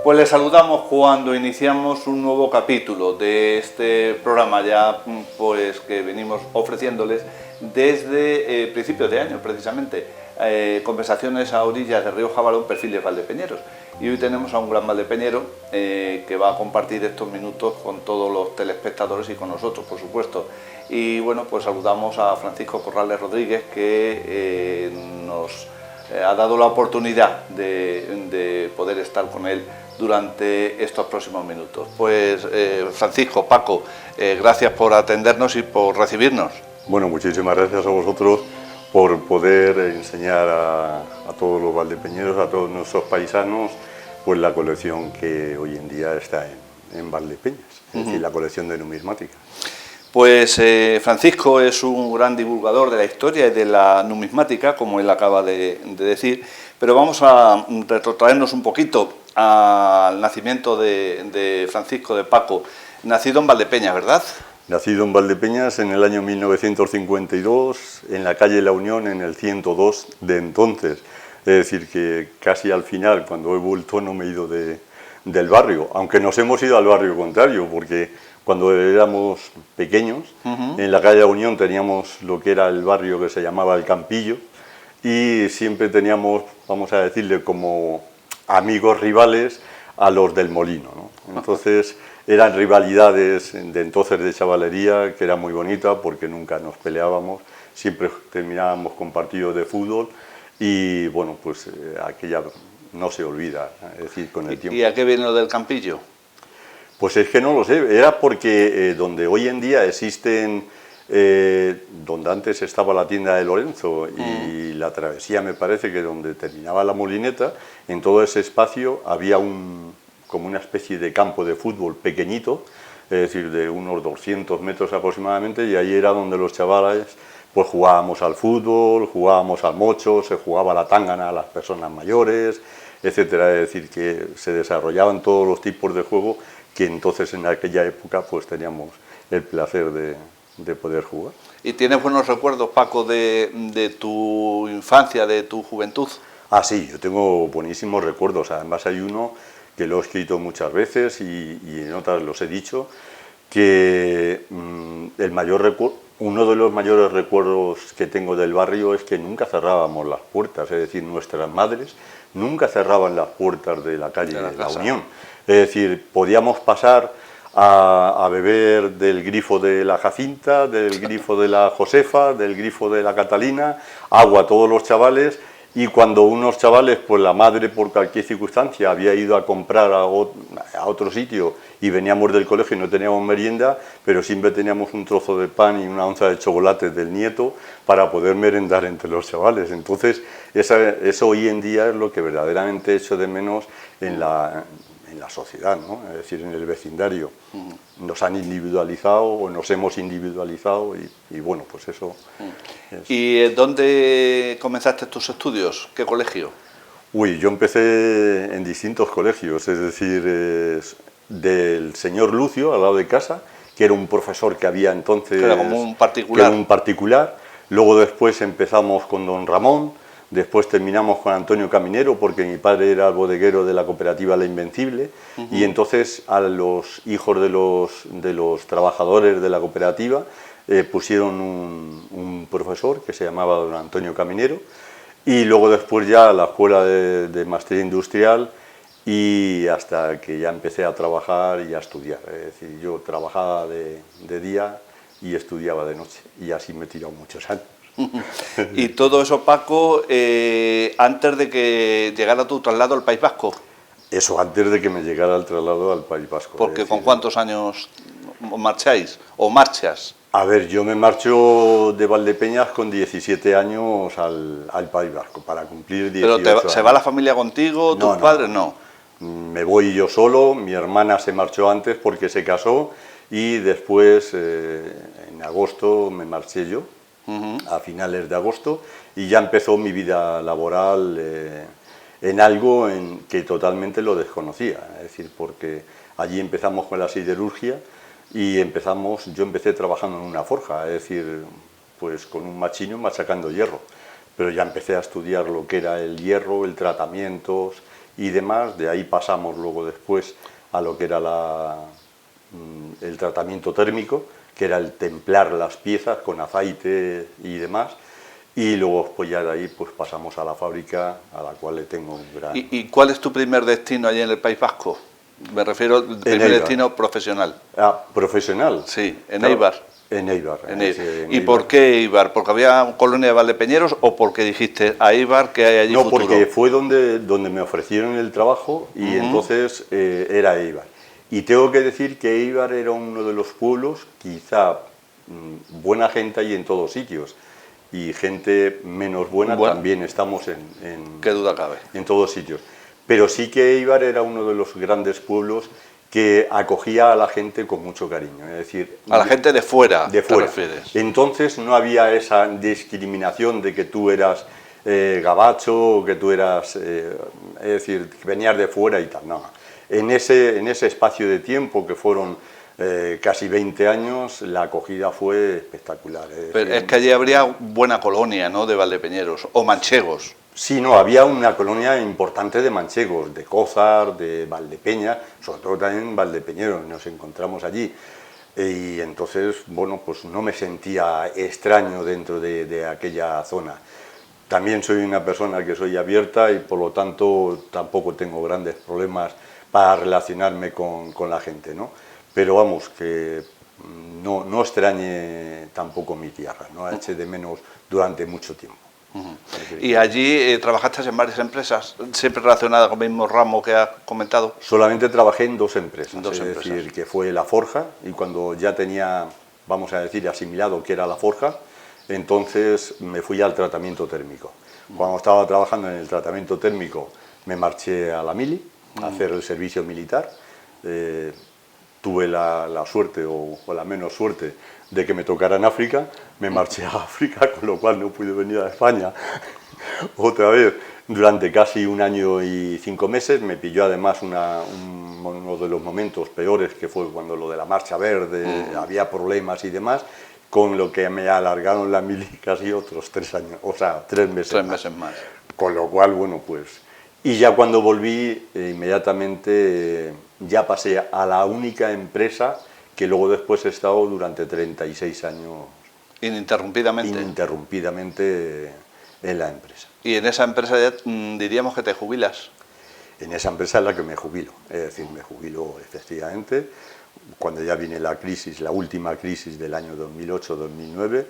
Pues les saludamos cuando iniciamos un nuevo capítulo de este programa ya pues que venimos ofreciéndoles desde principios de año precisamente, conversaciones a orillas del río Jabalón, perfiles valdepeñeros. Y hoy tenemos a un gran valdepeñero que va a compartir estos minutos con todos los telespectadores y con nosotros, por supuesto. Y bueno, pues saludamos a Francisco Corrales Rodríguez, que nos ha dado la oportunidad de poder estar con él durante estos próximos minutos. Pues Francisco, Paco, gracias por atendernos y por recibirnos. Bueno, muchísimas gracias a vosotros por poder enseñar a todos los valdepeñeros, a todos nuestros paisanos, pues la colección que hoy en día está en Valdepeñas, es decir, la colección de numismática. Pues Francisco es un gran divulgador de la historia y de la numismática, como él acaba de decir, pero vamos a retrotraernos un poquito al nacimiento de Francisco de Paco, nacido en Valdepeñas, ¿verdad? Nacido en Valdepeñas en el año 1952, en la calle La Unión, en el 102 de entonces. Es decir, que casi al final, cuando he vuelto, no me he ido del barrio, aunque nos hemos ido al barrio contrario, porque cuando éramos pequeños, en la calle La Unión teníamos lo que era el barrio que se llamaba El Campillo, y siempre teníamos, vamos a decirle, como amigos rivales a los del Molino, ¿no? Entonces eran rivalidades de entonces de chavalería, que era muy bonita porque nunca nos peleábamos, siempre terminábamos con partidos de fútbol y bueno, pues aquella no se olvida, es decir, con el tiempo. ¿Y a qué viene lo del Campillo? Pues es que no lo sé, era porque donde hoy en día existen, donde antes estaba la tienda de Lorenzo y la travesía, me parece que donde terminaba la molineta, en todo ese espacio había como una especie de campo de fútbol pequeñito, es decir, de unos 200 metros aproximadamente, y ahí era donde los chavales pues jugábamos al fútbol, jugábamos al mocho, se jugaba la tángana a las personas mayores, etcétera. Es decir, que se desarrollaban todos los tipos de juego que entonces en aquella época pues teníamos el placer de poder jugar. ¿Y tienes buenos recuerdos, Paco, de tu infancia, de tu juventud? Ah, sí, yo tengo buenísimos recuerdos, además hay uno que lo he escrito muchas veces y en otras los he dicho, que uno de los mayores recuerdos que tengo del barrio es que nunca cerrábamos las puertas, es decir, nuestras madres nunca cerraban las puertas de la calle de la Unión. Es decir, podíamos pasar a beber del grifo de la Jacinta, del grifo de la Josefa, del grifo de la Catalina, agua a todos los chavales, y cuando unos chavales, pues la madre por cualquier circunstancia había ido a comprar a otro sitio y veníamos del colegio y no teníamos merienda, pero siempre teníamos un trozo de pan y una onza de chocolate del nieto para poder merendar entre los chavales. Entonces, eso hoy en día es lo que verdaderamente echo de menos en la sociedad, ¿no? Es decir, en el vecindario. Nos han individualizado o nos hemos individualizado y bueno, pues eso es. ¿Y dónde comenzaste tus estudios? ¿Qué colegio? Uy, yo empecé en distintos colegios, es decir, del señor Lucio, al lado de casa, que era un profesor que había entonces... Que era como un particular. Que era un particular. Luego después empezamos con don Ramón, después terminamos con Antonio Caminero, porque mi padre era el bodeguero de la cooperativa La Invencible, y entonces a los hijos de los trabajadores de la cooperativa pusieron un profesor que se llamaba don Antonio Caminero, y luego después ya a la escuela de Maestría Industrial, y hasta que ya empecé a trabajar y a estudiar. Es decir, yo trabajaba de día y estudiaba de noche, y así me he tirado muchos años. Y todo eso, Paco, antes de que llegara tu traslado al País Vasco. Eso antes de que me llegara el traslado al País Vasco. Porque ¿con cuántos años marcháis o marchas? A ver, yo me marcho de Valdepeñas con 17 años al País Vasco, para cumplir 18 ¿Pero años. se va la familia contigo, tus padres? No. Me voy yo solo, mi hermana se marchó antes porque se casó y después, en agosto, me marché yo. A finales de agosto, y ya empezó mi vida laboral en algo que totalmente lo desconocía, es decir, porque allí empezamos con la siderurgia y yo empecé trabajando en una forja, es decir, pues con un machino machacando hierro, pero ya empecé a estudiar lo que era el hierro, el tratamientos, y demás. De ahí pasamos luego después a lo que era el tratamiento térmico, que era el templar las piezas con aceite y demás. Y luego pues ya de ahí pues pasamos a la fábrica, a la cual le tengo un gran... ¿Y cuál es tu primer destino allí en el País Vasco? Me refiero al primer destino profesional. Ah, profesional. Sí, en Claro, Eibar. En Eibar. En Sí, Eibar. en ¿Y Eibar. por qué Eibar? ¿Porque había colonia de Valdepeñeros o porque dijiste a Eibar que hay allí No, futuro? porque fue donde me ofrecieron el trabajo y entonces era Eibar. Y tengo que decir que Eibar era uno de los pueblos, quizá buena gente hay en todos sitios, y gente menos buena también estamos ¿Qué duda cabe? en todos sitios. Pero sí que Eibar era uno de los grandes pueblos que acogía a la gente con mucho cariño. Es decir, A la gente de fuera, de fuera. ¿te refieres? Entonces no había esa discriminación de que tú eras gabacho, que tú eras, es decir, que venías de fuera y tal. No. En ese espacio de tiempo que fueron casi 20 años, la acogida fue espectacular. Pero es que allí habría buena colonia, ¿no?, de valdepeñeros o manchegos. Sí, no, había una colonia importante de manchegos, de Cózar, de Valdepeña, sobre todo también valdepeñeros, nos encontramos allí. Y entonces, bueno, pues no me sentía extraño dentro de aquella zona. También soy una persona que soy abierta y por lo tanto tampoco tengo grandes problemas para relacionarme con la gente, ¿no? Pero vamos, que no extrañe tampoco mi tierra, no eché de menos durante mucho tiempo. Y allí trabajaste en varias empresas, siempre relacionadas con el mismo ramo que has comentado. Solamente trabajé en dos empresas, empresas. Decir, que fue la forja, y cuando ya tenía, vamos a decir, asimilado que era la forja, entonces me fui al tratamiento térmico. Cuando estaba trabajando en el tratamiento térmico me marché a la mili, a hacer el servicio militar. Tuve la suerte, o la menos suerte, de que me tocara en África. Me marché a África, con lo cual no pude venir a España otra vez durante casi 1 año y 5 meses. Me pilló además uno de los momentos peores, que fue cuando lo de la Marcha Verde, había problemas y demás, con lo que me alargaron la mili casi otros 3 años, o sea, 3 meses 3 meses más. Con lo cual, bueno, pues... Y ya cuando volví, inmediatamente ya pasé a la única empresa que luego después he estado durante 36 años ininterrumpidamente en la empresa. Y en esa empresa ya diríamos que te jubilas. En esa empresa es la que me jubilo, es decir, me jubilo efectivamente. Cuando ya viene la crisis, la última crisis del año 2008-2009,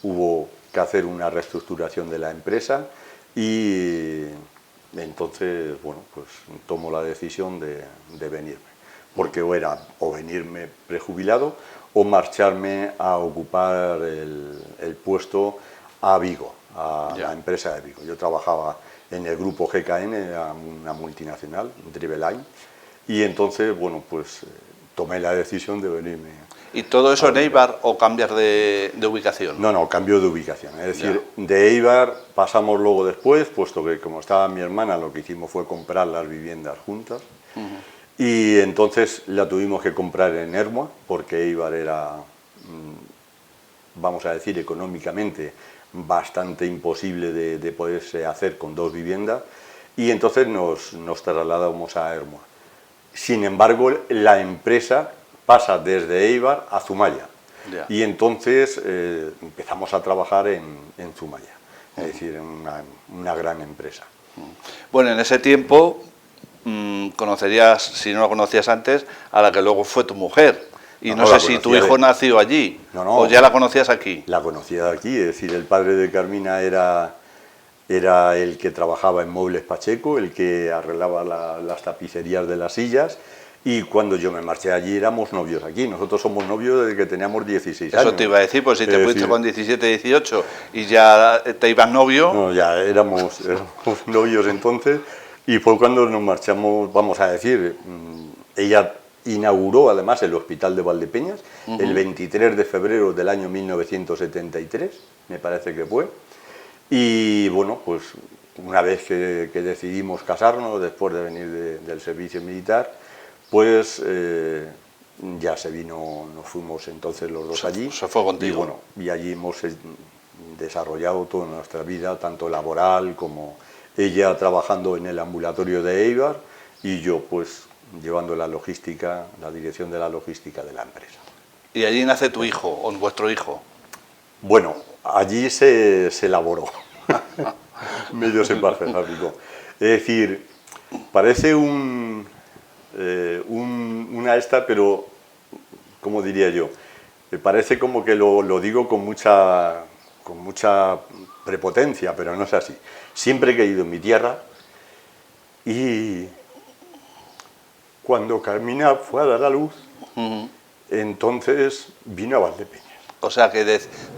hubo que hacer una reestructuración de la empresa y entonces, bueno, pues tomo la decisión de venirme, porque o venirme prejubilado o marcharme a ocupar el puesto a Vigo, a la empresa de Vigo. Yo trabajaba en el grupo GKN, una multinacional, Driveline, y entonces, bueno, pues tomé la decisión de venirme. ¿Y todo eso en Eibar o cambias de ubicación? No, cambio de ubicación. Es decir, de Eibar pasamos luego después, puesto que como estaba mi hermana, lo que hicimos fue comprar las viviendas juntas. Y entonces la tuvimos que comprar en Ermua, porque Eibar era, vamos a decir, económicamente bastante imposible de poderse hacer con 2 viviendas. Y entonces nos trasladamos a Ermua. Sin embargo, la empresa pasa desde Eibar a Zumaya. Y entonces empezamos a trabajar en Zumaya, es decir, en una gran empresa. Bueno, en ese tiempo conocerías, si no la conocías antes, a la que luego fue tu mujer. Y no sé si tu hijo nació allí, o ya la conocías aquí. La conocía aquí, es decir, el padre de Carmina era el que trabajaba en Muebles Pacheco, el que arreglaba las tapicerías de las sillas. Y cuando yo me marché allí éramos novios aquí. Nosotros somos novios desde que teníamos 16 años. Eso te iba a decir, pues si te fuiste con 17, 18 y ya te ibas novio... No, ya éramos novios entonces, y fue cuando nos marchamos, vamos a decir, ella inauguró además el Hospital de Valdepeñas el 23 de febrero del año 1973, me parece que fue. Y bueno, pues una vez que decidimos casarnos, después de venir del servicio militar, pues ya se vino, nos fuimos entonces los dos allí. Se fue contigo. Y bueno, y allí hemos desarrollado toda nuestra vida, tanto laboral como ella trabajando en el ambulatorio de Eibar y yo pues llevando la logística, la dirección de la logística de la empresa. Y allí nace tu hijo, o vuestro hijo. Bueno, allí se elaboró, medio se fabricó. Es decir, parece una esta, pero, ¿cómo diría yo? Me parece como que lo digo con mucha prepotencia, pero no es así. Siempre he querido en mi tierra y cuando Carmina fue a dar a luz, entonces vino a Valdepeñas. O sea que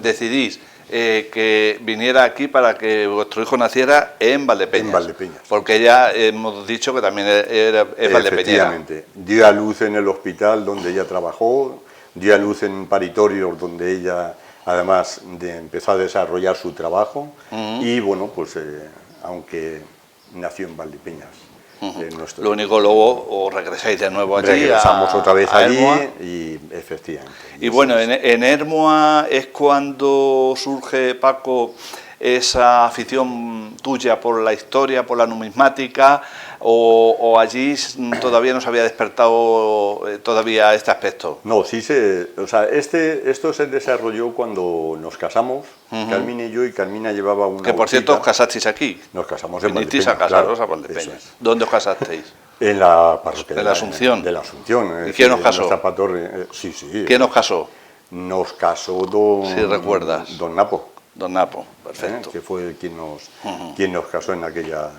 decidís que viniera aquí para que vuestro hijo naciera en Valdepeñas. En Valdepeñas. Porque ya hemos dicho que también es valdepeñera. Efectivamente. Dio a luz en el hospital donde ella trabajó, dio a luz en paritorios donde ella además empezó a desarrollar su trabajo y bueno, pues aunque nació en Valdepeñas. Lo único, luego os regresáis de nuevo allí. Regresamos otra vez allí Hermua. y efectivamente. Y bueno, en Hermua es cuando surge, Paco, esa afición tuya por la historia, por la numismática, o allí todavía no se había despertado todavía este aspecto. No, sí o sea, esto se desarrolló cuando nos casamos, Carmina y yo, y Carmina llevaba una Que por cierto os casasteis aquí. Nos casamos en Vinisteis Valdepeñas. a casaros Claro, a Valdepeñas. eso es. ¿Dónde os casasteis? En la parroquia de la Asunción. De la Asunción. ¿Y quién nos casó? Sí. ¿Quién nos casó? Nos casó don... Si recuerdas. Don Napo. Don Napo, perfecto. Que fue quien nos casó en aquella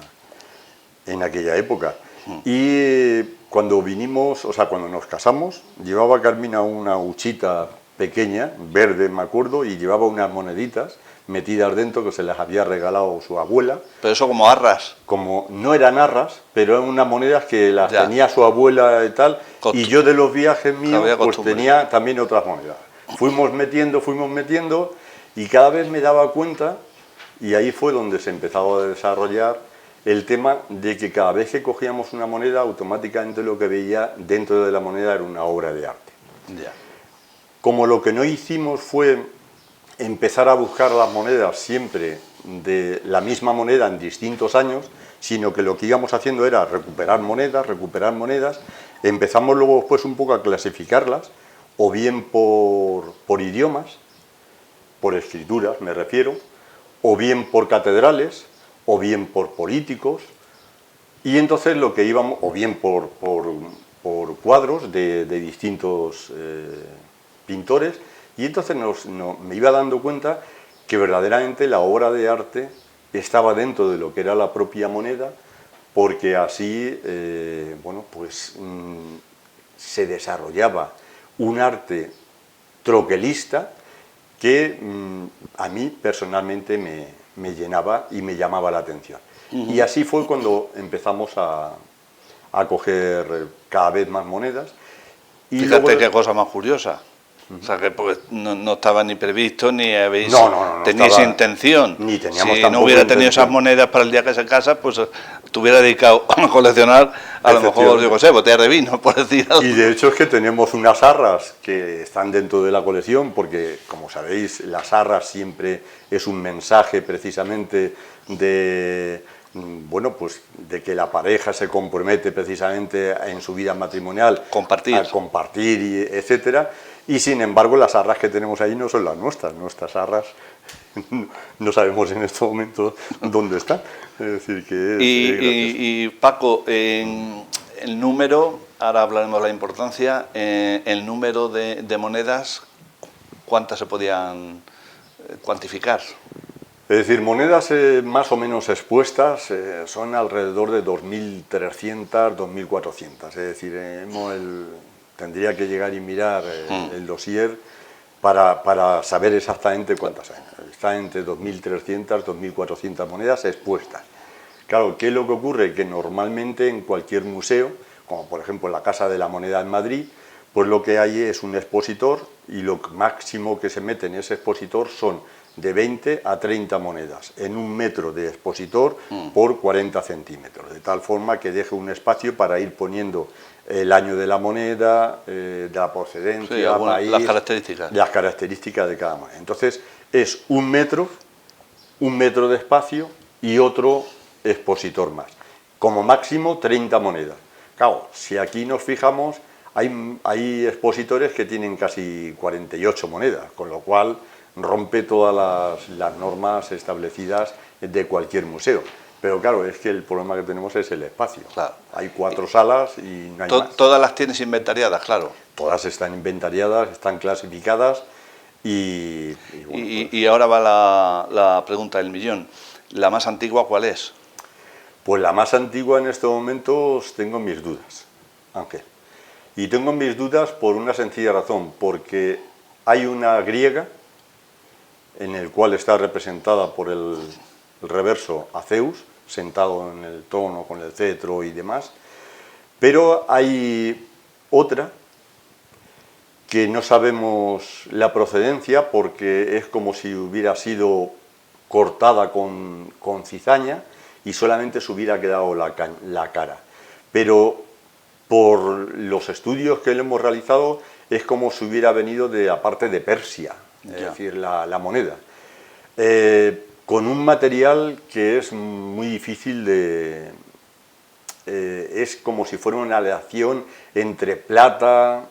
época. Y cuando vinimos, o sea, cuando nos casamos, llevaba Carmina una huchita pequeña, verde, me acuerdo, y llevaba unas moneditas metidas dentro que se las había regalado su abuela. Pero eso como arras. Como no eran arras, pero eran unas monedas que las Ya. tenía su abuela y tal, y yo de los viajes míos pues costumbre. tenía también otras monedas. Fuimos metiendo, y cada vez me daba cuenta, y ahí fue donde se empezaba a desarrollar el tema de que cada vez que cogíamos una moneda, automáticamente lo que veía dentro de la moneda era una obra de arte. Ya. Como lo que no hicimos fue empezar a buscar las monedas siempre de la misma moneda en distintos años, sino que lo que íbamos haciendo era recuperar monedas, empezamos luego después un poco a clasificarlas, o bien por idiomas, por escrituras me refiero, o bien por catedrales, o bien por políticos, y entonces lo que íbamos, o bien por cuadros de distintos pintores, y entonces me iba dando cuenta que verdaderamente la obra de arte estaba dentro de lo que era la propia moneda, porque así, bueno, pues se desarrollaba un arte troquelista que a mí personalmente me llenaba y me llamaba la atención. Y así fue cuando empezamos a coger cada vez más monedas. Y Fíjate luego, qué cosa más curiosa. O sea, que pues, no estaba ni previsto, ni habéis no teníais estaba, intención. Ni teníamos si no tampoco hubiera tenido intención. esas monedas para el día que se casa, pues te hubiera dedicado a coleccionar, a lo mejor, yo qué sé, botellas de vino, por decir algo. Y de hecho es que tenemos unas arras que están dentro de la colección, porque, como sabéis, las arras siempre es un mensaje precisamente de... bueno, pues de que la pareja se compromete precisamente en su vida matrimonial a compartir y etcétera, y sin embargo las arras que tenemos ahí no son las nuestras arras no sabemos en este momento dónde están, es decir que y Paco, en el número, ahora hablaremos de la importancia, el número de monedas, ¿cuántas se podían cuantificar? Es decir, monedas más o menos expuestas son alrededor de 2.300, 2.400. Es decir, tendría que llegar y mirar el dossier para saber exactamente cuántas hay. Está entre 2.300, 2.400 monedas expuestas. Claro, ¿qué es lo que ocurre? Que normalmente en cualquier museo, como por ejemplo en la Casa de la Moneda en Madrid, pues lo que hay es un expositor y lo máximo que se mete en ese expositor son de 20 a 30 monedas en 1 metro de expositor por 40 centímetros, de tal forma que deje un espacio para ir poniendo el año de la moneda, de la procedencia, sí, país, las características de cada moneda. Entonces es 1 metro de espacio y otro expositor más. Como máximo 30 monedas. Claro, si aquí nos fijamos, hay expositores que tienen casi 48 monedas, con lo cual rompe todas las normas establecidas de cualquier museo. Pero claro, es que el problema que tenemos es el espacio. Claro. Hay 4 salas y no hay más. Todas las tienes inventariadas, claro. Todas están inventariadas, están clasificadas y bueno, Y ahora va la pregunta del millón. ¿La más antigua cuál es? pues la más antigua en estos momentos tengo mis dudas, Ángel. Y tengo mis dudas por una sencilla razón, porque hay una griega en el cual está representada por el reverso a Zeus, sentado en el trono con el cetro y demás, pero hay otra que no sabemos la procedencia porque es como si hubiera sido cortada con cizaña y solamente se hubiera quedado la cara. Pero por los estudios que le hemos realizado es como si hubiera venido de la parte de Persia, es decir, la moneda. Con un material que es muy difícil de... es como si fuera una aleación entre plata,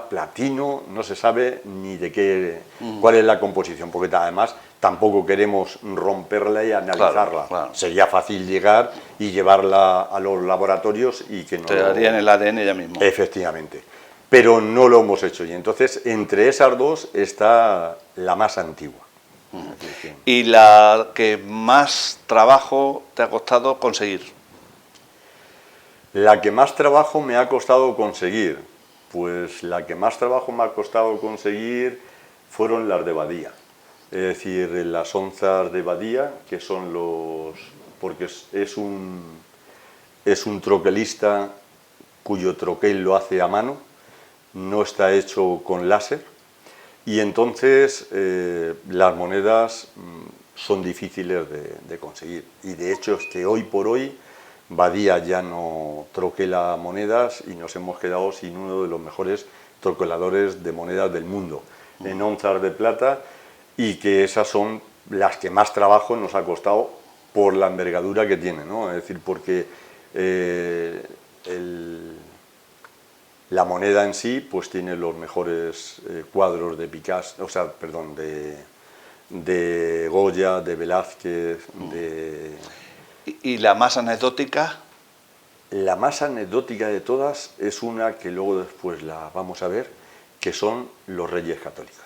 platino, no se sabe ni de qué, cuál es la composición, porque además tampoco queremos romperla y analizarla. Claro. Sería fácil llegar y llevarla a los laboratorios y que no... Te darían el ADN ya mismo. Efectivamente, pero no lo hemos hecho y entonces entre esas dos está la más antigua. ¿Y la que más trabajo te ha costado conseguir? La que más trabajo me ha costado conseguir, pues la que más trabajo me ha costado conseguir fueron las de Badía. Es decir, las onzas de Badía, que son los... porque es un troquelista cuyo troquel lo hace a mano, no está hecho con láser, y entonces las monedas son difíciles de conseguir. Y de hecho es que hoy por hoy Badía ya no troquela monedas y nos hemos quedado sin uno de los mejores troqueladores de monedas del mundo, en onzas de plata, y que esas son las que más trabajo nos ha costado por la envergadura que tiene, ¿no? Es decir, porque la moneda en sí pues tiene los mejores cuadros de Picasso, o sea, perdón, de Goya, de Velázquez, de... ¿Y la más anecdótica? La más anecdótica de todas es una que luego después la vamos a ver, que son los Reyes Católicos.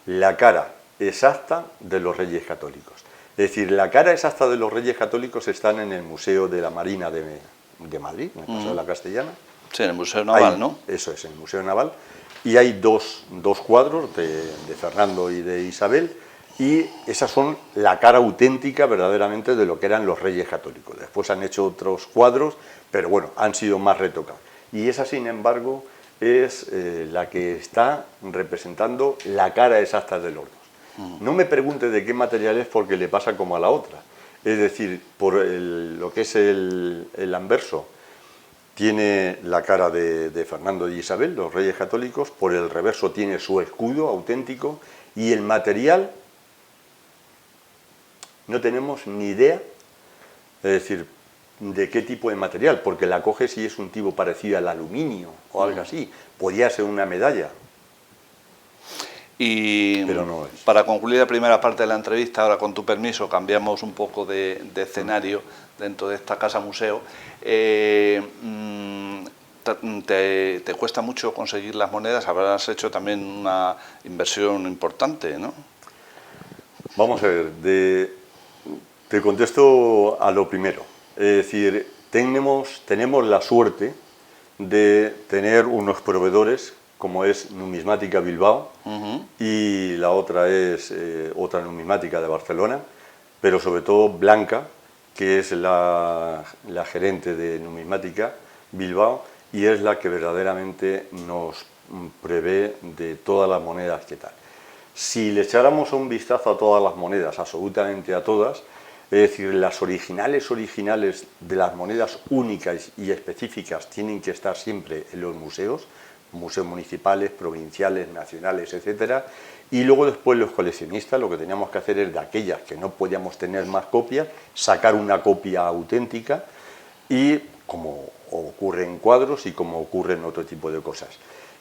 La cara exacta de los Reyes Católicos. Es decir, la cara exacta de los Reyes Católicos están en el Museo de la Marina de Madrid, en el Paseo de la Castellana. Sí, en el Museo Naval, ¿no? Eso es, en el Museo Naval. Y hay dos cuadros de Fernando y de Isabel, y esas son la cara auténtica verdaderamente de lo que eran los Reyes Católicos. Después han hecho otros cuadros, pero bueno, han sido más retocados. Y esa, sin embargo, es la que está representando la cara exacta de los dos. No me pregunte de qué material es porque le pasa como a la otra. Es decir, por lo que es el anverso, tiene la cara de Fernando y Isabel, los Reyes Católicos, por el reverso tiene su escudo auténtico, y el material no tenemos ni idea, es decir, de qué tipo de material, porque la coges y es un tipo parecido al aluminio o algo así, podría ser una medalla. Y pero no es. Para concluir la primera parte de la entrevista, ahora con tu permiso, cambiamos un poco de escenario dentro de esta casa museo. ¿Te cuesta mucho conseguir las monedas? Habrás hecho también una inversión importante, ¿no? Vamos a ver, te contesto a lo primero. Es decir, tenemos la suerte de tener unos proveedores como es Numismática Bilbao, y la otra es otra numismática de Barcelona, pero sobre todo Blanca, que es la gerente de Numismática Bilbao, y es la que verdaderamente nos prevé de todas las monedas que tal. Si le echáramos un vistazo a todas las monedas, absolutamente a todas, es decir, las originales de las monedas únicas y específicas tienen que estar siempre en los museos municipales, provinciales, nacionales, etcétera, Y luego después los coleccionistas lo que teníamos que hacer es de aquellas que no podíamos tener más copias, sacar una copia auténtica y como ocurre en cuadros y como ocurre en otro tipo de cosas.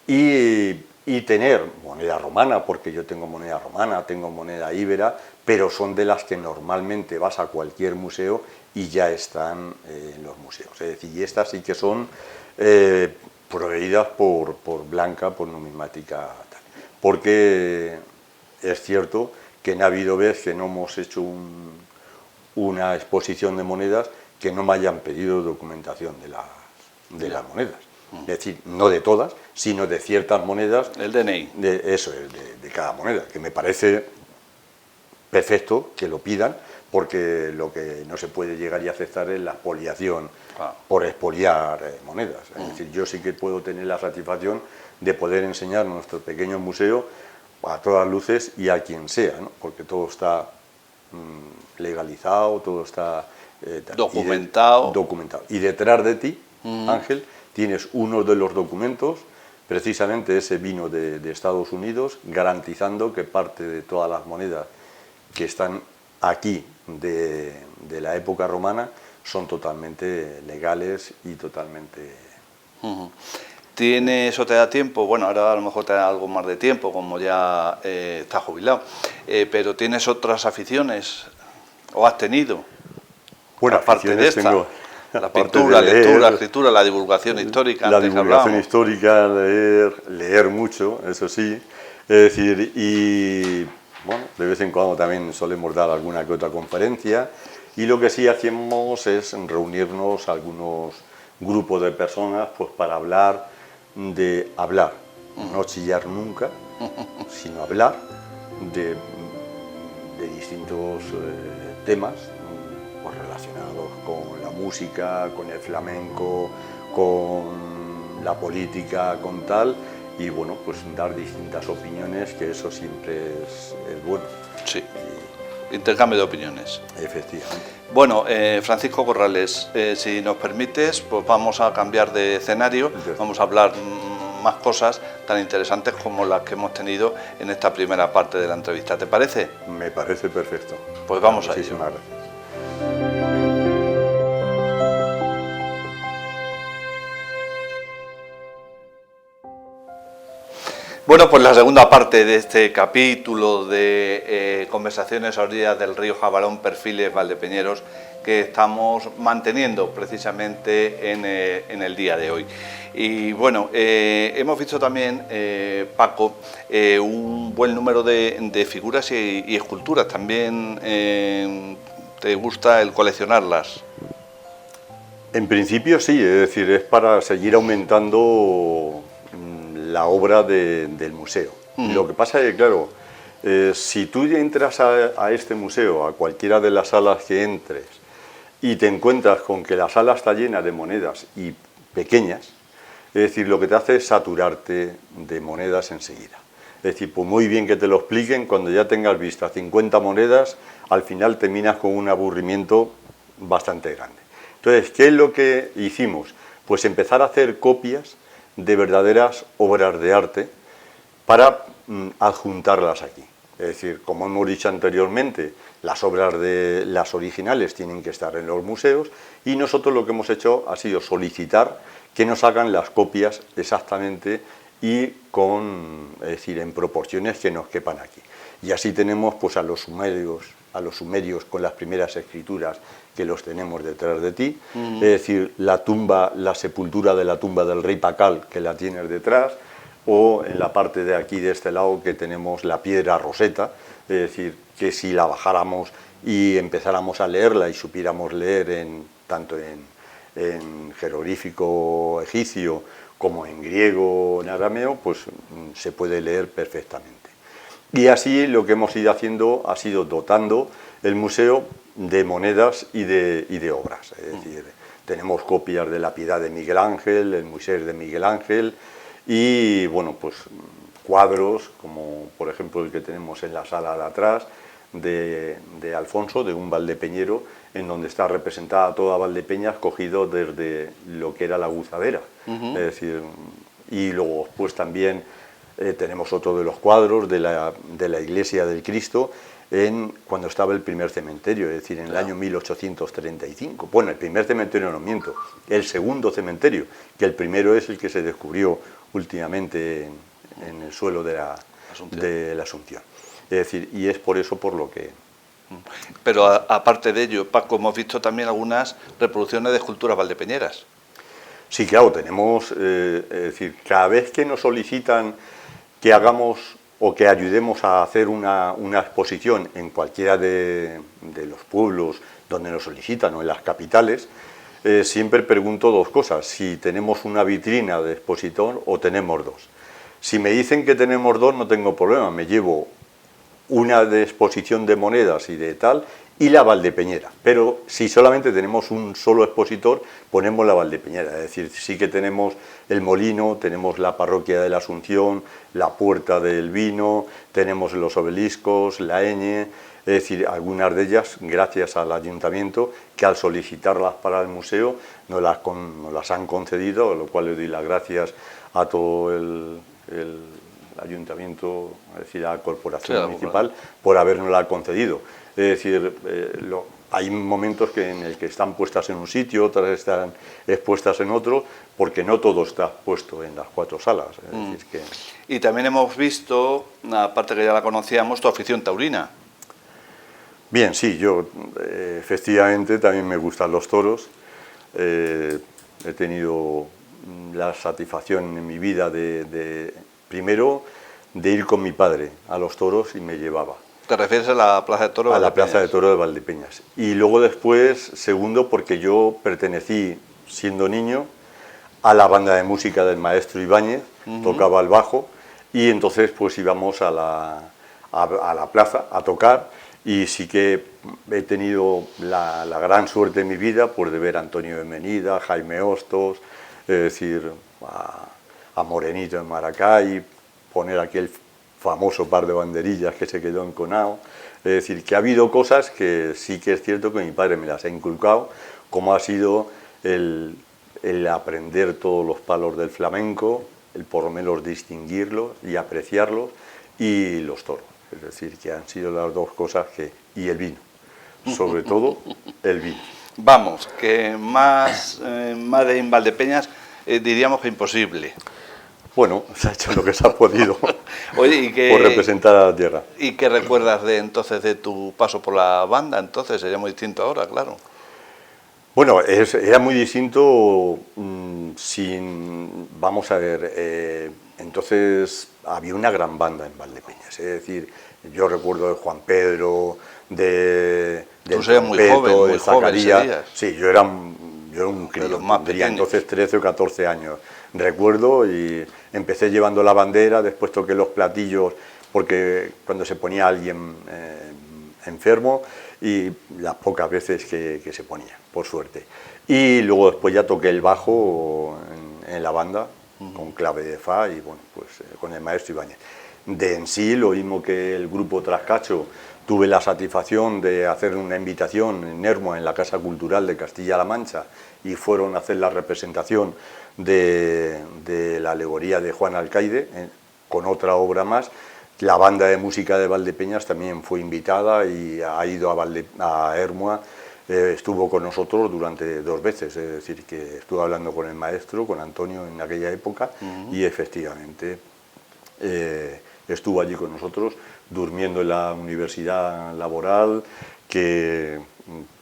Y tener moneda romana, porque yo tengo moneda romana, tengo moneda íbera, pero son de las que normalmente vas a cualquier museo y ya están en los museos. Es decir, y estas sí que son proveídas por Blanca, por numismática tal. Porque es cierto que no ha habido vez que no hemos hecho una exposición de monedas que no me hayan pedido documentación de las monedas. Es decir, no de todas, sino de ciertas monedas. El DNI. Eso es, de cada moneda, que me parece perfecto que lo pidan, porque lo que no se puede llegar y aceptar es la expoliación por expoliar monedas. Es decir, yo sí que puedo tener la satisfacción de poder enseñar nuestro pequeño museo a todas luces y a quien sea, ¿no? Porque todo está legalizado, todo está documentado. documentado. Y detrás de ti, Ángel, tienes uno de los documentos, precisamente ese vino de Estados Unidos, garantizando que parte de todas las monedas que están aquí de la época romana son totalmente legales y totalmente... ¿Eso te da tiempo? Bueno, ahora a lo mejor te da algo más de tiempo, como ya estás jubilado, pero ¿tienes otras aficiones o has tenido? Bueno, aparte de esta, tengo, la pintura, la lectura, la escritura, la divulgación histórica. La divulgación histórica, leer mucho, eso sí. Es decir, y bueno, de vez en cuando también solemos dar alguna que otra conferencia. Y lo que sí hacemos es reunirnos algunos grupos de personas pues para hablar, no chillar nunca, sino hablar de distintos temas pues relacionados con la música, con el flamenco, con la política, con tal, y bueno, pues dar distintas opiniones, que eso siempre es bueno. Sí, intercambio de opiniones. Efectivamente. Bueno, Francisco Corrales, si nos permites, pues vamos a cambiar de escenario, vamos a hablar más cosas tan interesantes como las que hemos tenido en esta primera parte de la entrevista. ¿Te parece? Me parece perfecto. Pues vamos a ello. Muchísimas gracias. Bueno, pues la segunda parte de este capítulo de conversaciones a orillas del río Jabalón, Perfiles Valdepeñeros, que estamos manteniendo precisamente en el día de hoy. Y bueno, hemos visto también, Paco, un buen número de figuras y esculturas. También te gusta el coleccionarlas. En principio sí, es decir, es para seguir aumentando la obra del museo. Lo que pasa es que, claro, si tú entras a este museo, a cualquiera de las salas que entres, y te encuentras con que la sala está llena de monedas y pequeñas, es decir, lo que te hace es saturarte de monedas enseguida. Es decir, pues muy bien que te lo expliquen, cuando ya tengas vistas 50 monedas, al final terminas con un aburrimiento bastante grande. Entonces, ¿qué es lo que hicimos? Pues empezar a hacer copias de verdaderas obras de arte para adjuntarlas aquí. Es decir, como hemos dicho anteriormente, las obras de las originales tienen que estar en los museos y nosotros lo que hemos hecho ha sido solicitar que nos hagan las copias exactamente y es decir, en proporciones que nos quepan aquí. Y así tenemos pues a los sumerios con las primeras escrituras que los tenemos detrás de ti, es decir, la sepultura de la tumba del rey Pacal que la tienes detrás, o en la parte de aquí de este lado que tenemos la piedra Roseta, es decir, que si la bajáramos y empezáramos a leerla y supiéramos leer tanto en jeroglífico egipcio como en griego o en arameo, pues se puede leer perfectamente. Y así lo que hemos ido haciendo ha sido dotando el museo de monedas y de obras. Es decir, tenemos copias de la Piedad de Miguel Ángel, el Moisés de Miguel Ángel y, bueno, pues cuadros como por ejemplo el que tenemos en la sala de atrás de Alfonso, de un valdepeñero, en donde está representada toda Valdepeñas cogido desde lo que era la gozadera. Es decir, y luego pues también tenemos otro de los cuadros de la iglesia del Cristo cuando estaba el primer cementerio, es decir, en el año 1835. Bueno, el primer cementerio no miento, el segundo cementerio, que el primero es el que se descubrió últimamente en el suelo de la Asunción. Es decir, y es por eso por lo que... Pero aparte de ello, Paco, hemos visto también algunas reproducciones de esculturas valdepeñeras. Sí, claro, tenemos, es decir, cada vez que nos solicitan que hagamos o que ayudemos a hacer una exposición en cualquiera de los pueblos donde nos solicitan o en las capitales, siempre pregunto dos cosas, si tenemos una vitrina de expositor o tenemos dos. Si me dicen que tenemos dos, no tengo problema, me llevo una de exposición de monedas y de tal, y la valdepeñera. Pero si solamente tenemos un solo expositor, ponemos la valdepeñera. Es decir, sí que tenemos el molino, tenemos la parroquia de la Asunción, la puerta del vino, tenemos los obeliscos, la Ñ, es decir, algunas de ellas, gracias al ayuntamiento, que al solicitarlas para el museo nos las han concedido, a lo cual le doy las gracias a todo el ayuntamiento, es decir, a la corporación municipal, por habernosla concedido. Es decir, hay momentos en el que están puestas en un sitio, otras están expuestas en otro, porque no todo está puesto en las 4 salas. Es decir que... Y también hemos visto, aparte que ya la conocíamos, tu afición taurina. Bien, sí, yo efectivamente también me gustan los toros. He tenido la satisfacción en mi vida primero de ir con mi padre a los toros y me llevaba. ¿Te refieres a la Plaza de Toros de Valdepeñas? A la Plaza de Toros de Valdepeñas. Y luego después, segundo, porque yo pertenecí, siendo niño, a la banda de música del maestro Ibáñez, tocaba el bajo, y entonces pues íbamos a la plaza a tocar, y sí que he tenido la gran suerte en mi vida pues, de ver a Antonio de Menida, a Jaime Hostos, es decir, a Morenito en Maracay, poner aquel famoso par de banderillas que se quedó enconado. Es decir, que ha habido cosas que sí que es cierto que mi padre me las ha inculcado, como ha sido el aprender todos los palos del flamenco, el por lo menos distinguirlos y apreciarlos, y los toros. Es decir, que han sido las dos cosas y el vino, sobre todo el vino. Vamos, que más en Valdepeñas diríamos que imposible. Bueno, se ha hecho lo que se ha podido. Oye, por representar a la tierra. ¿Y qué recuerdas entonces de tu paso por la banda? Entonces sería muy distinto ahora, claro. Bueno, era muy distinto vamos a ver, entonces había una gran banda en Valdepeñas, es decir, yo recuerdo de Juan Pedro, del Trompeto, de Zacarías. Sí, yo era un crío, tendría entonces 13 o 14 años. Recuerdo y empecé llevando la bandera, después toqué los platillos porque cuando se ponía alguien enfermo y las pocas veces que se ponía, por suerte. Y luego después ya toqué el bajo en la banda con clave de fa y bueno, pues con el maestro Ibáñez. En sí, lo mismo que el grupo Trascacho, tuve la satisfacción de hacer una invitación en Hermoa, en la Casa Cultural de Castilla-La Mancha, y fueron a hacer la representación de la alegoría de Juan Alcaide, con otra obra más. La banda de música de Valdepeñas también fue invitada y ha ido a Hermoa, estuvo con nosotros durante 2 veces, es decir, que estuve hablando con el maestro, con Antonio en aquella época, y efectivamente estuvo allí con nosotros, durmiendo en la universidad laboral, que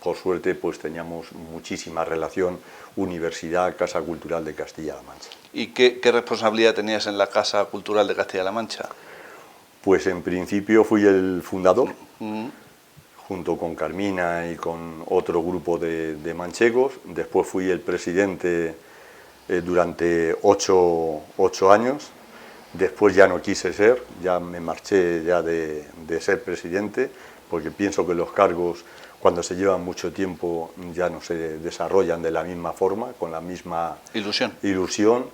por suerte pues teníamos muchísima relación Universidad Casa Cultural de Castilla-La Mancha. ¿Y qué responsabilidad tenías en la Casa Cultural de Castilla-La Mancha? Pues en principio fui el fundador, junto con Carmina y con otro grupo de manchegos. Después fui el presidente durante 8 años. Después ya no quise ser, ya me marché ya de ser presidente, porque pienso que los cargos, cuando se llevan mucho tiempo, ya no se desarrollan de la misma forma, con la misma ilusión,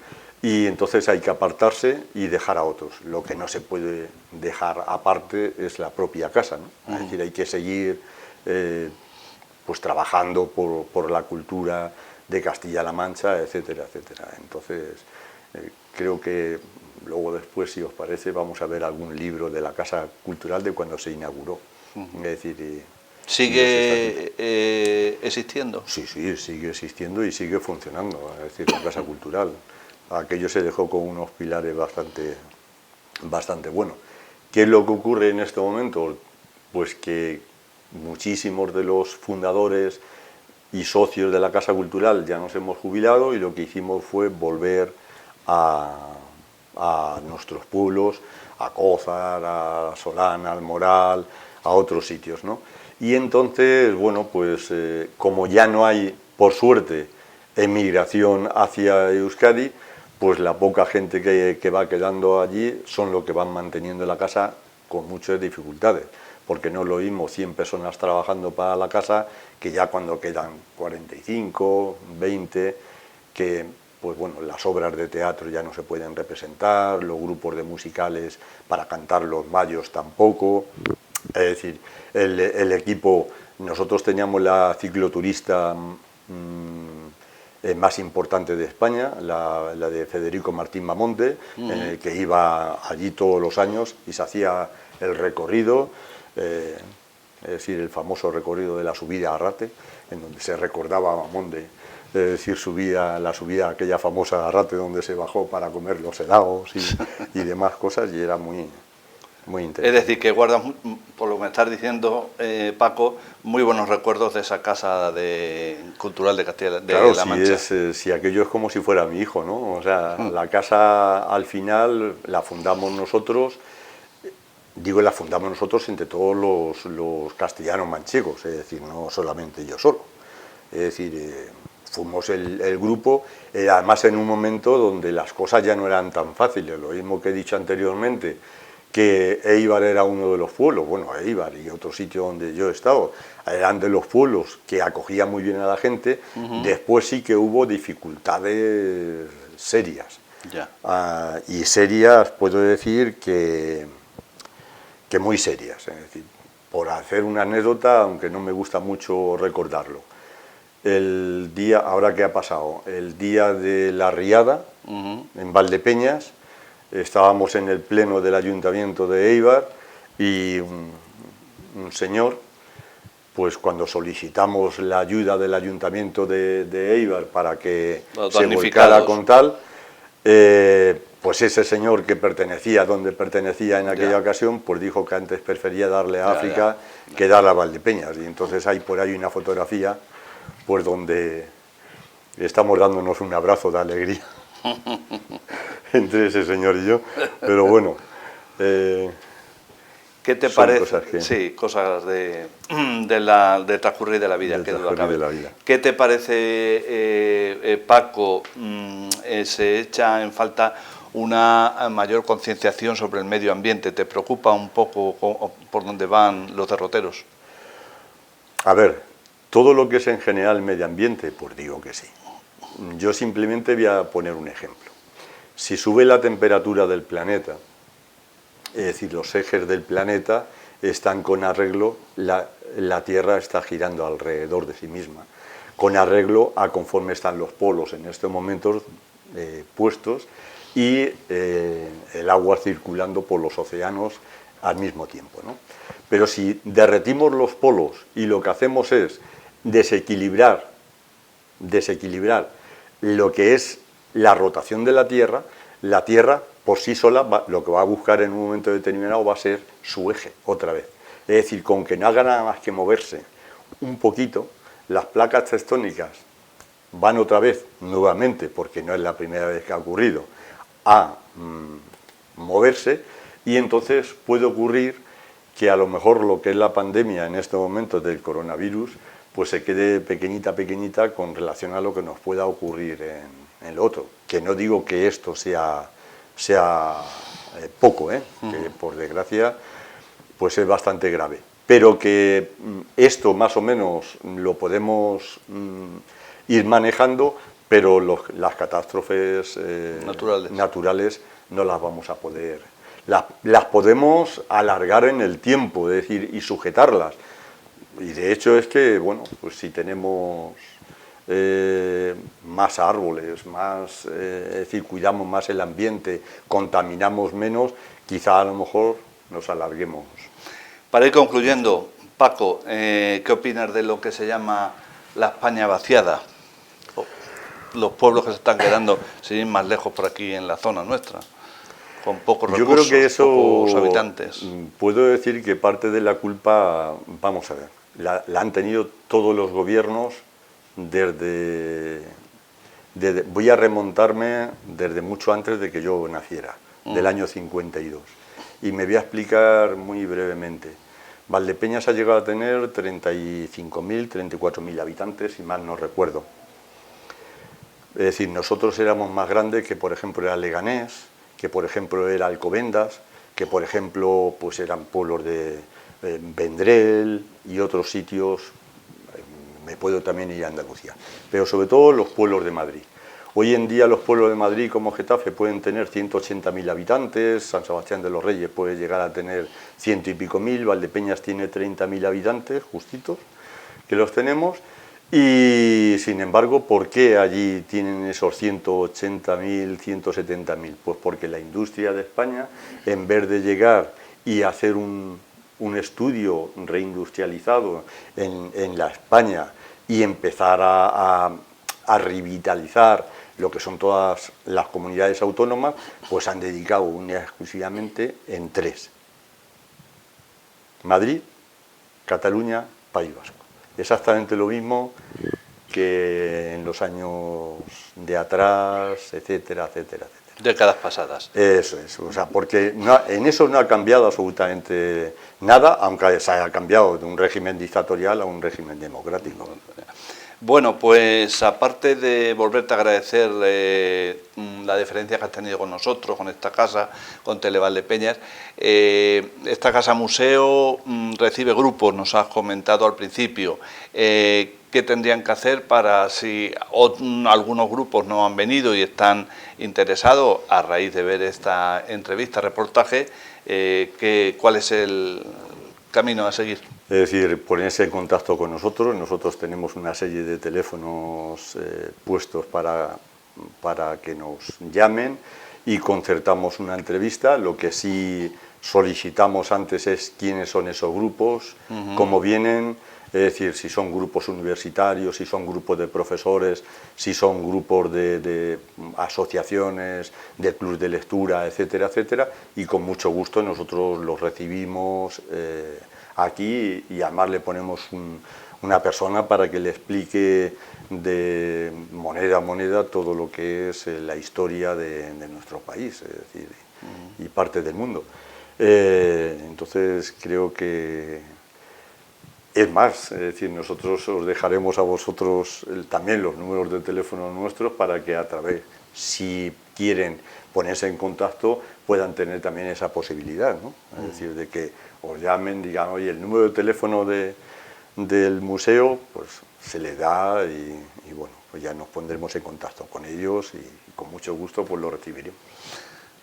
y entonces hay que apartarse y dejar a otros. Lo que no se puede dejar aparte es la propia casa, ¿no? Es decir, hay que seguir pues trabajando por la cultura de Castilla-La Mancha, etcétera, etcétera. Entonces, creo que luego después, si os parece, vamos a ver algún libro de la Casa Cultural de cuando se inauguró. Es decir, ¿Sigue existiendo? Sí, sí, sigue existiendo y sigue funcionando, es decir, la Casa Cultural. Aquello se dejó con unos pilares bastante buenos. ¿Qué es lo que ocurre en este momento? Pues que muchísimos de los fundadores y socios de la Casa Cultural ya nos hemos jubilado y lo que hicimos fue volver a nuestros pueblos, a Cózar, a Solana, al Moral, a otros sitios, ¿no? Y entonces, bueno, pues como ya no hay, por suerte, emigración hacia Euskadi, pues la poca gente que va quedando allí son los que van manteniendo la casa con muchas dificultades, porque no es lo mismo 100 personas trabajando para la casa que ya cuando quedan 45, 20, que pues bueno, las obras de teatro ya no se pueden representar, los grupos de musicales para cantar los mayos tampoco. Es decir, el equipo, nosotros teníamos la cicloturista más importante de España, la de Federico Martín Mamonte, que iba allí todos los años y se hacía el recorrido, es decir, el famoso recorrido de la subida a Arrate, en donde se recordaba a Mamonte, es decir, la subida aquella famosa a Arrate donde se bajó para comer los helados y demás cosas, y era muy interesante. Es decir, que guardas, por lo que me estás diciendo, Paco, muy buenos recuerdos de esa casa cultural de Castilla-La Mancha. Claro, si aquello es como si fuera mi hijo, ¿no? O sea, la casa al final la fundamos nosotros, la fundamos nosotros entre todos los castellanos manchegos, es decir, no solamente yo solo. Es decir, fuimos el grupo, además en un momento donde las cosas ya no eran tan fáciles, lo mismo que he dicho anteriormente, que Éibar era uno de los pueblos, bueno, Éibar y otro sitio donde yo he estado, eran de los pueblos que acogían muy bien a la gente. Después sí que hubo dificultades serias. Y serias, puedo decir que muy serias. Es decir, por hacer una anécdota, aunque no me gusta mucho recordarlo, el día, ahora que ha pasado, el día de la riada, en Valdepeñas, estábamos en el pleno del ayuntamiento de Éibar y un señor, pues cuando solicitamos la ayuda del ayuntamiento de Éibar para que se volcara con tal, pues ese señor que pertenecía donde pertenecía en aquella ocasión, pues dijo que antes prefería darle a África que darle a Valdepeñas. Y entonces hay por ahí una fotografía, pues donde estamos dándonos un abrazo de alegría entre ese señor y yo, pero bueno. ¿Qué te parece? Sí, cosas de transcurrir de la vida, que duda cabe. ¿Qué te parece, Paco, se echa en falta una mayor concienciación sobre el medio ambiente? ¿Te preocupa un poco por dónde van los derroteros? A ver, todo lo que es en general medio ambiente, pues digo que sí. Yo simplemente voy a poner un ejemplo. Si sube la temperatura del planeta, es decir, los ejes del planeta están con arreglo, la Tierra está girando alrededor de sí misma, con arreglo a conforme están los polos en estos momentos puestos y el agua circulando por los océanos al mismo tiempo, ¿no? Pero si derretimos los polos y lo que hacemos es desequilibrar lo que es la rotación de la Tierra por sí sola lo que va a buscar en un momento determinado va a ser su eje otra vez. Es decir, con que no haga nada más que moverse un poquito, las placas tectónicas van otra vez, nuevamente, porque no es la primera vez que ha ocurrido, a moverse, y entonces puede ocurrir que a lo mejor lo que es la pandemia en estos momentos del coronavirus, pues se quede pequeñita con relación a lo que nos pueda ocurrir en lo otro. Que no digo que esto sea poco, que por desgracia pues es bastante grave, pero que esto más o menos lo podemos ir manejando, pero las catástrofes naturales no las vamos a poder, las podemos alargar en el tiempo, es decir, y sujetarlas. Y de hecho es que, bueno, pues si tenemos más árboles, más, es decir, cuidamos más el ambiente, contaminamos menos, quizá a lo mejor nos alarguemos. Para ir concluyendo, Paco, ¿qué opinas de lo que se llama la España vaciada? Los pueblos que se están quedando, sin ir más lejos, por aquí en la zona nuestra, con pocos recursos, yo creo que eso, pocos habitantes. Puedo decir que parte de la culpa, vamos a ver, la han tenido todos los gobiernos voy a remontarme desde mucho antes de que yo naciera, del año 52. Y me voy a explicar muy brevemente. Valdepeñas ha llegado a tener 35.000, 34.000 habitantes, si mal no recuerdo. Es decir, nosotros éramos más grandes que, por ejemplo, era Leganés, que, por ejemplo, era Alcobendas, que, por ejemplo, pues eran pueblos de Vendrell y otros sitios. Me puedo también ir a Andalucía, pero sobre todo los pueblos de Madrid. Hoy en día los pueblos de Madrid como Getafe pueden tener 180.000 habitantes, San Sebastián de los Reyes puede llegar a tener 100 y pico mil, Valdepeñas tiene 30.000 habitantes, justitos, que los tenemos, y sin embargo, ¿por qué allí tienen esos 180.000, 170.000? Pues porque la industria de España, en vez de llegar y hacer un estudio reindustrializado en la España y empezar a revitalizar lo que son todas las comunidades autónomas, pues han dedicado única y exclusivamente en tres: Madrid, Cataluña, País Vasco. Exactamente lo mismo que en los años de atrás, etcétera, etcétera, etcétera. Décadas pasadas. Eso es, o sea, porque en eso no ha cambiado absolutamente nada, aunque se haya cambiado de un régimen dictatorial a un régimen democrático. Bueno, pues aparte de volverte a agradecer la deferencia que has tenido con nosotros, con esta casa, con Televaldepeñas, esta casa museo recibe grupos, nos has comentado al principio. ¿Qué tendrían que hacer para, si algunos grupos no han venido y están interesados a raíz de ver esta entrevista, reportaje, cuál es el camino a seguir? Es decir, ponerse en contacto con nosotros. Nosotros tenemos una serie de teléfonos puestos para que nos llamen y concertamos una entrevista. Lo que sí solicitamos antes es quiénes son esos grupos, cómo vienen, es decir, si son grupos universitarios, si son grupos de profesores, si son grupos de asociaciones, de clubes de lectura, etcétera, etcétera, y con mucho gusto nosotros los recibimos aquí y además le ponemos una persona para que le explique de moneda a moneda todo lo que es la historia de nuestro país, es decir, y parte del mundo. Entonces creo que es más, es decir, nosotros os dejaremos a vosotros también los números de teléfono nuestros para que a través, si quieren ponerse en contacto, puedan tener también esa posibilidad, ¿no? Es decir, de que os llamen, digan, oye, el número de teléfono del museo, pues se le da y bueno, pues ya nos pondremos en contacto con ellos y con mucho gusto pues lo recibiremos.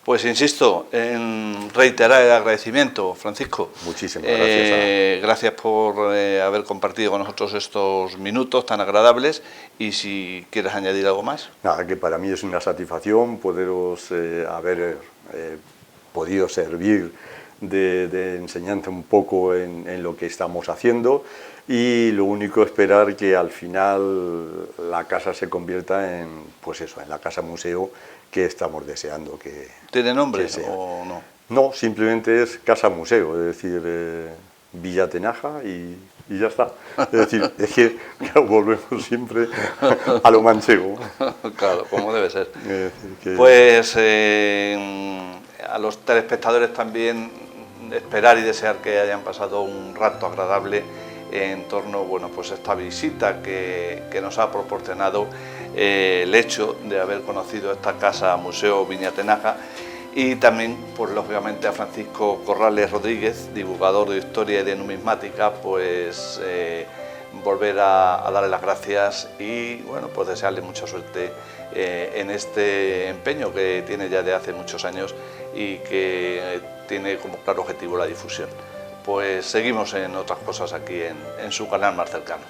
Pues insisto en reiterar el agradecimiento, Francisco. Muchísimas gracias. Gracias por haber compartido con nosotros estos minutos tan agradables y si quieres añadir algo más. Nada, que para mí es una satisfacción poderos haber podido servir de enseñanza un poco en lo que estamos haciendo, y lo único esperar que al final la casa se convierta en, pues eso, en la casa museo que estamos deseando que ¿Tiene nombre que sea. o no? No, simplemente es casa museo, es decir, Villa Tenaja y ya está. Es decir, es que claro, volvemos siempre a lo manchego. Claro, como debe ser. Que... Pues a los telespectadores también esperar y desear que hayan pasado un rato agradable en torno, bueno, pues a esta visita que nos ha proporcionado el hecho de haber conocido esta casa Museo Viñatenaja, y también, pues lógicamente, a Francisco Corrales Rodríguez, divulgador de historia y de numismática, pues volver a darle las gracias y, bueno, pues desearle mucha suerte en este empeño que tiene ya de hace muchos años y que tiene como claro objetivo la difusión. Pues seguimos en otras cosas aquí en su canal más cercano.